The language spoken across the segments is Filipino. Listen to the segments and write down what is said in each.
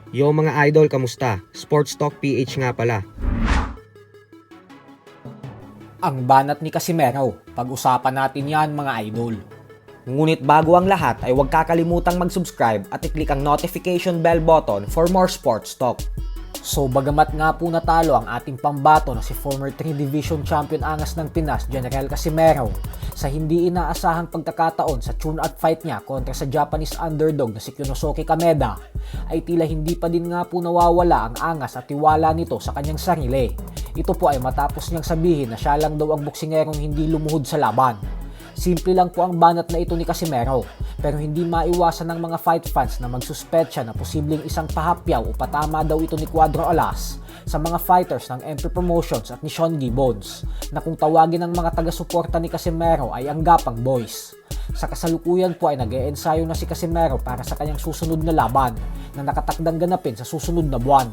Yo mga idol, kamusta? Sports Talk PH nga pala. Ang banat ni Casimero, pag-usapan natin yan mga idol. Ngunit bago ang lahat ay huwag kakalimutang mag-subscribe at i-click ang notification bell button for more sports talk. So bagamat nga po natalo ang ating pambato na si former 3 Division Champion Angas ng Pinas, General Casimero, sa hindi inaasahang pagkakataon sa tune-out fight niya kontra sa Japanese underdog na si Kunosuke Kameda, ay tila hindi pa din nga po nawawala ang angas at tiwala nito sa kanyang sarili. Ito po ay matapos niyang sabihin na siya lang daw ang boksingerong hindi lumuhod sa laban. Simple lang po ang banat na ito ni Casimero, pero hindi maiwasan ng mga fight fans na magsuspetsya na posibleng isang pahapyaw o patama daw ito ni Cuadro Alas sa mga fighters ng MP Promotions at ni Sean Gibbons, na kung tawagin ng mga taga-suporta ni Casimero ay ang Gapang Boys. Sa kasalukuyan po ay nag-e-ensayo na si Casimero para sa kanyang susunod na laban na nakatakdang ganapin sa susunod na buwan.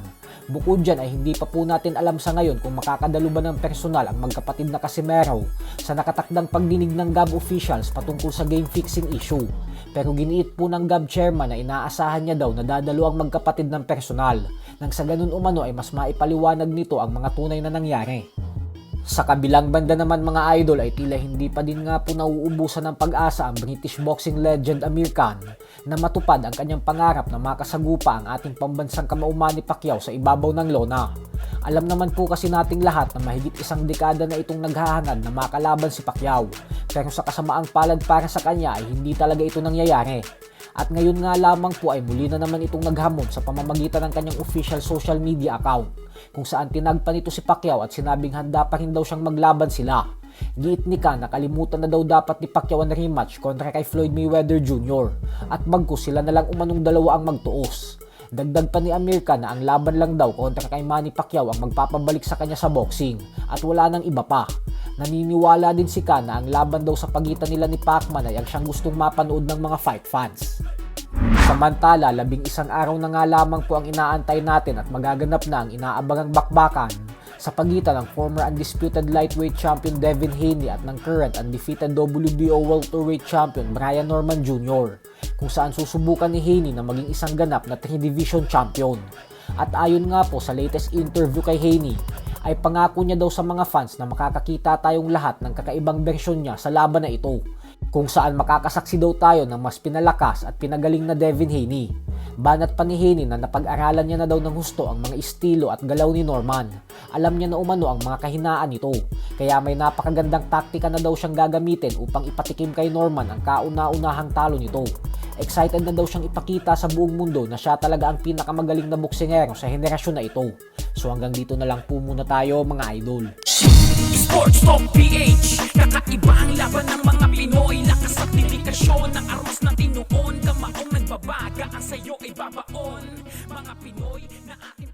Bukod dyan ay hindi pa po natin alam sa ngayon kung makakadalo ba ng personal ang magkapatid na Casimero sa nakatakdang pagdinig ng GAB officials patungkol sa game fixing issue. Pero giniit po ng GAB chairman na inaasahan niya daw na dadalo ang magkapatid ng personal, nang sa ganun umano ay mas maipaliwanag nito ang mga tunay na nangyari. Sa kabilang banda naman mga idol ay tila hindi pa din nga po nauubusan ng pag-asa ang British boxing legend Amir Khan na matupad ang kanyang pangarap na makasagupa ang ating pambansang kamao Manny Pacquiao sa ibabaw ng lona. Alam naman po kasi nating lahat na mahigit isang dekada na itong naghahangad na makalaban si Pacquiao, pero sa kasamaang palad para sa kanya ay hindi talaga ito nangyayari. At ngayon nga lamang po ay muli na naman itong naghamon sa pamamagitan ng kanyang official social media account, kung saan tinagpan ito si Pacquiao at sinabing handa pa rin daw siyang maglaban sila. Giit ni Khan na kalimutan na daw dapat ni Pacquiao ang rematch kontra kay Floyd Mayweather Jr. at bagkus sila na lang umanong dalawa ang magtuos. Dagdag pa ni Amir Khan na ang laban lang daw kontra kay Manny Pacquiao ang magpapabalik sa kanya sa boxing at wala nang iba pa. Naniniwala din si Khan na ang laban daw sa pagitan nila ni Pacman ay ang siyang gustong mapanood ng mga fight fans. Samantala, 11 araw na nga lamang po ang inaantay natin at magaganap na ang inaabangang bakbakan sa pagitan ng former undisputed lightweight champion Devin Haney at ng current undefeated WBO welterweight champion Brian Norman Jr., kung saan susubukan ni Haney na maging isang ganap na 3 division champion. At ayon nga po sa latest interview kay Haney, ay pangako niya daw sa mga fans na makakakita tayong lahat ng kakaibang bersyon niya sa laban na ito, kung saan makakasaksi daw tayo ng mas pinalakas at pinagaling na Devin Haney. Banat pa ni Haney na napag-aralan niya na daw ng husto ang mga estilo at galaw ni Norman. Alam niya na umano ang mga kahinaan nito, kaya may napakagandang taktika na daw siyang gagamitin upang ipatikim kay Norman ang kauna-unahang talo nito. Excited na daw siyang ipakita sa buong mundo na siya talaga ang pinakamagaling na boksingero sa henerasyon na ito. So hanggang dito na lang po muna tayo mga idol. Sports Talk PH, kakaiba ang laban ng mga Pinoy. Lakas at dedikasyon ng aros na tinuon. Kamaong nagbabaga, ang sayo ay babaon. Mga Pinoy na ating